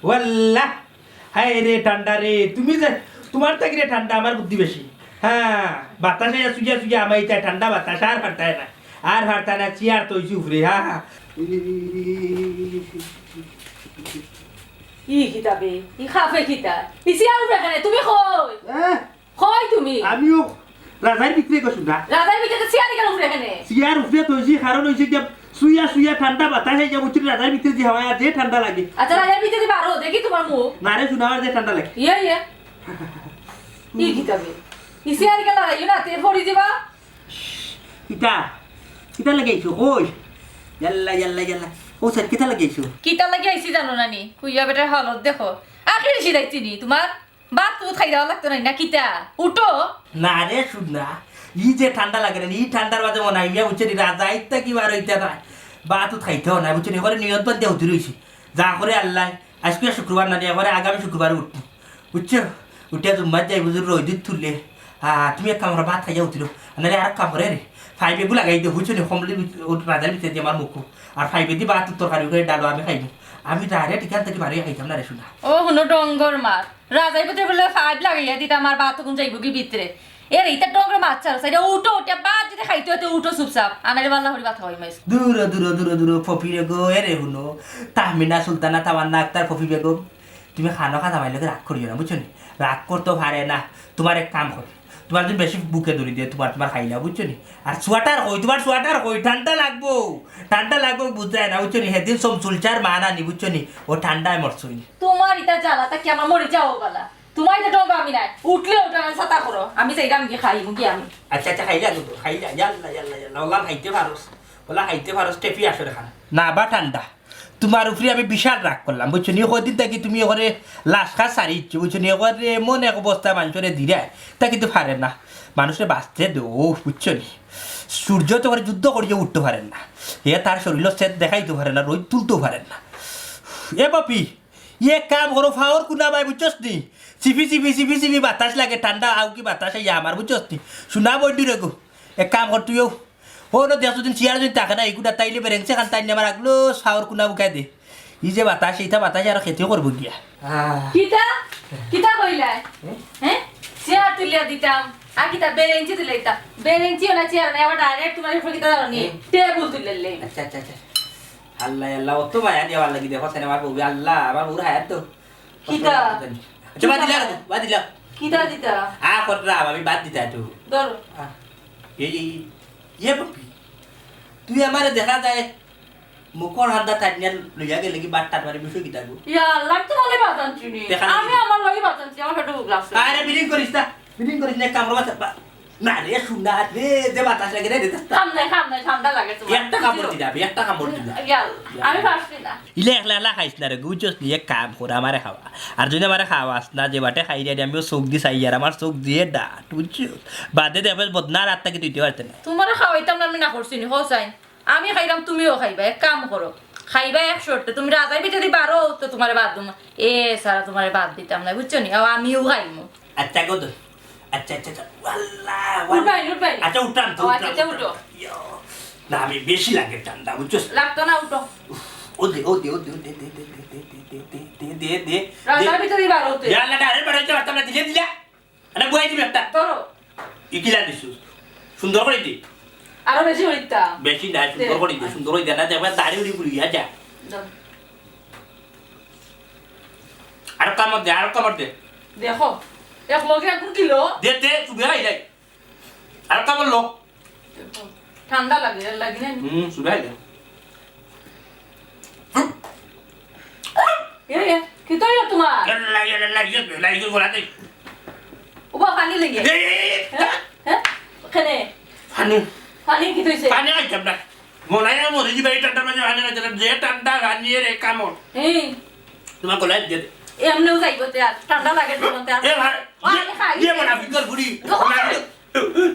ওয়াল্লাহ হায় রে ঠান্ডা রে তুমি যে তোমার থেকে রে ঠান্ডা আমার বুদ্ধি বেশি হ্যাঁ বাতাসে সুজা সুজা আমার এটা ঠান্ডা বাতাস আর হাঁটায় না আর হাঁটা না চেয়ার তৈছি উপরে হ্যাঁ ই কিতাবে ই খাফে কিতা ইসি আর বেখানে তুমি কই কই তুমি আমিও রাজার ভিতরে গেছো না রাজার ভিতরে সিয়ারি কেন বেখানে চেয়ার উপরে তৈছি কারণ হয়েছে যে সুইয়া সুইয়া ঠান্ডা বাতাস হয়ে যাবো রাজার ভিতরে যে হাওয়া যে ঠান্ডা লাগে আচ্ছা রাজার ভিতরে বারো দেখি তোমার মুখ না রে শোনা যে ঠান্ডা লাগে ইয়ে ইয়ে ই কিতাবে ইসি আর কেন লাগাইও না তে পড়ি দিবা কিতা কিতা লাগাইছো কই ইয়াল্লা ইয়াল্লা ইয়াল্লা ও স্যার কিতা লাগাইছো কিতা লাগি আইছি জানো নানি কুইয়া বেটার হালত দেখো আখির সিদাইছি নি তোমার বাত তো খাই দেওয়া লাগতো না কিতা উঠো না রে শুন না ই যে ঠান্ডা লাগে না ই ঠান্ডার মাঝে মনে হয় ইয়া বুঝছে রাজা ইত্যা কি বার হইতে না বা তো খাইতেও না বুঝছেন এবারে নিয়ত বাদ দিয়ে উঠে রয়েছি যা করে আল্লাহ আজকে শুক্রবার না এবারে আগামী শুক্রবার উঠবো বুঝছো উঠিয়া জুম্মার যাই বুঝুর রই দুধ তুললে তুমি এক কামড়া ভাত খাইয়া উঠিল নাহলে আর কামড়ে রে ফাইভে গু লাগাই দিও বুঝছো নি কমলি রাজার ভিতরে দিয়ে আমার মুখ আর ফাইভে দিয়ে ভাত তরকারি করে ডালো আমি খাইবো আমি ডাইরেক্ট এখান থেকে বাড়ি খাইতাম না রে শোনা ও হুনো ডঙ্গর মার রাজাই ভিতরে বলে ফাইভ লাগাইয়া দিতা আমার বাত কোন যাইব কি ভিতরে এর এইটা ডঙ্গর মাছ চার সাইডে উঠো ওটা বাদ যদি খাইতে হতে উঠো চুপচাপ আনারে বাল্লা হরি কথা হই মাইস দূর দূর দূর দূর ফফি বেগো এরে শুনো তাহমিনা সুলতানা তামান্না আক্তার ফফি বেগম তুমি খানো খাতা মাইলে রাগ করিও না বুঝছো নি রাগ করতেও পারে না তোমার এক কাম করে তোমার যদি বেশি বুকে ধরি দিয়ে তোমার খাইলা বুঝছো নি আর সোয়াটার কই তোমার সোয়াটার কই ঠান্ডা লাগবো বুঝায় না বুঝছো নি সেদিন সব চুলচার মা নানি বুঝছো নি ও ঠান্ডায় মরছই তোমার ইটা জ্বালাটা কি আমার মরে যাও বালা তোমার এটা ডঙ্গ আমি নাই উঠলে ওটা আমি ছাতা করো আমি সেইটা আমি খাইবো কি আমি আচ্ছা আচ্ছা খাইলা কিন্তু খাইলা ইয়াল্লা ইয়াল্লা ইয়াল্লা ওলা খাইতে পারোস টেপি আসরে খান না বা ঠান্ডা তোমার উপরে আমি বিশাল রাগ করলাম বুঝছো নি কদিন থাকি তুমি ওখানে লাশ খা সারি ইচ্ছে বুঝছো নি ওখানে এমন এক অবস্থা মানুষের ধীরে তা কিন্তু পারেন না মানুষের বাঁচতে দো বুঝছো নি সূর্য তো করে যুদ্ধ করিয়ে উঠতে পারেন না এ তার শরীর সেট দেখাইতে পারে না রোদ তুলতেও পারেন না এ বাপি ইয়ে কাম করো ফাওয়ার কুনা ভাই বুঝছস নি চিপি বাতাস লাগে ঠান্ডা আউ কি বাতাস ইয়া আমার বুঝছস নি শোনা বড্ডি রে গো এক কাম কর তুইও ও না দেখ দিন চেয়ার যদি থাকে না এইগুলা তাইলে বেরেংসে খান তাই আমার আগলো ফাওয়ার কুনা বুকাই দে ই যে বাতাস এইটা বাতাস আর খেতেও করবো গিয়া কিতা কইলাই হ্যাঁ চেয়ার তুলিয়া দিতাম আর কিতা বেরেঞ্চি তুলে দিতাম বেরেঞ্চি না চেয়ার না আবার ডাইরেক্ট তোমার উপর কিতা জানি টেবিল তুলে লে আচ্ছা আচ্ছা আচ্ছা আল্লাহ আল্লাহ অত মায়া দেওয়ার লাগি দেখো সেনে আমার বউ আল্লাহ আমার বউর হায়াত তো কিতা আচ্ছা বাদ দিলা কিতা দিতা কতরা আমি বাদ দিতা তো ধর এই ইয়ে বাপি তুই আমারে দেখা যায় মুখর হান্দা তাইনিয়া লইয়া গেলে কি বাট টাট মারি বিষয় কিতা গো ইয়া লাগতো বলে বাজানছি নি আমি আমার লাগি বাজানছি আমার ফটো গ্লাস আরে বিলিং করিস না কামড়া না রে শুননা রে যে বাতাস লাগে রে খামনে ঠান্ডা লাগে তোমার একটা কামড় দিলা ইয়া আমি পারছি না ইলে একলা খাইছ না রে গুজস নিয়ে কাম করে আমারে খাওয়া আর যদি আমারে খাওয়াস না যে বাটে খাই যাই আমিও চোখ দি চাই আর আমার চোখ দিয়ে ডাট বুঝছো বাদে দেবে বদনা রাত থেকে দিতে পারতে না তোমার খাওয়াইতাম না আমি না করছি নি হোসাইন আমি খাইলাম তুমিও খাইবা এক কাম করো খাইবা এক শর্তে তুমি রাজাই পিঠে দি পারো তো তোমার বাদ দিম সারা তোমার বাদ দিতাম না বুঝছো নি আমিও খাইমু আচ্ছা গো তো আচ্ছা আল্লাহ উঠবাই আচ্ছা উঠান তো আচ্ছা উঠো না আমি বেশি লাগে ঠান্ডা বুঝছো লাগতো না উঠো ও দে রাজাই পিঠে দি পারো তো ইয়াল্লা ডারে বাড়াইতে পারতাম না দিলা আরে বই দিবি একটা ধরো ইকিলা দিছু সুন্দর করে দি আরো বেশি হইতা বেশি না সুন্দর করে দি সুন্দর হই দেনা যাবে দাড়ি উড়ি পুরি যা আর কামড় দে দেখো এক লগে এক কিলো দে সুবে আই যাই আর কামড় লো ঠান্ডা লাগে না সুবে আই যাই কি তো ইয়া তোমার লাগে গোলা দে উবা পানি লাগে হ্যাঁ খানে পানি কি তৈছে পানি আইতাম না মনে হয় মরে যাবে এই ঠান্ডার মাঝে পানি আইতাম যে ঠান্ডা রানিয়ে রে কামড় তোমার গলায় দে এমনিও যাইবো তে আর ঠান্ডা লাগে তোমার তে আর এ ভাই ये बना फिकर बुरी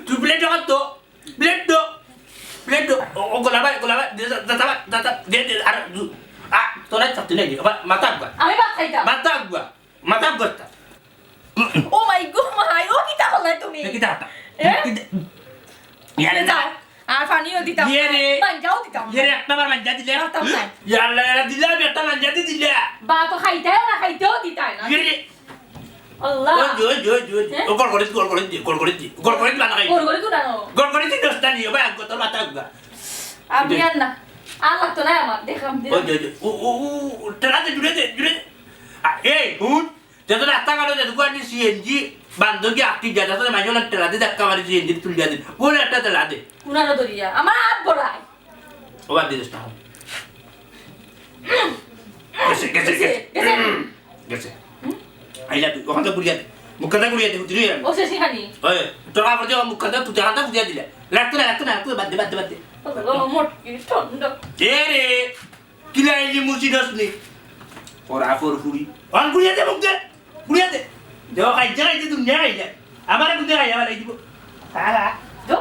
तू प्लेट दो प्लेट दो ओ गोलाबा दाता दे अरे आ तो नहीं सकते नहीं माता गवा আমি ভাত খাইতাম माता गवा ও মাই গড মাই ও কিটা হলাই তুমি kita आता यार यार যাও আর পানিও দিতাম ইয়ে রে। মাঞ্জাও দিতাম ইয়ে রে, একটা বার মাঞ্জা দিলে দিতাম না ইয়াল্লা এরা দিলাম একটা মাঞ্জা দিলে বা তো খাইতেও না খাইতেও দিতাই না ইয়ে রে আল্লাহ ও গড় করে বানা খাই ওর করে কুড়ানো গড় করে দশটা নিয়ে ভাই আগ তোর মাথা আগা আমি আর না আর লাগতো না আমার দেখাম ও তেলাতে জুড়ে দে এই হুন যত রাস্তা কাটো যত কোয়ানি সিএনজি বান্ধবী আটটি যা যত মাঝে না তেলাতে ধাক্কা মারি সিএনজি তুলিয়া দিন কোন একটা তেলা দে কুড়ানো দরিয়া আমার হাত বড়াই ও বাদ দিস না গেছে আইলা তুই ওখান থেকে বুড়িয়া দে মুখটা বুড়িয়া দে উঠি ও শেষে খানি ওই তোরা আবার যখন মুখটা তুই হাতে বুঝিয়া দিলে লাগতো না বাদ দে ও মোটকি ঠন্ডা এ রে কিলাইলি মুসি দসনি ওরা ফুরি অন বুড়িয়া দে মুখ দে বুড়িয়া দে দেও খাইতে তুমি খাইতে আমার বুঝে খাইয়া দিব যো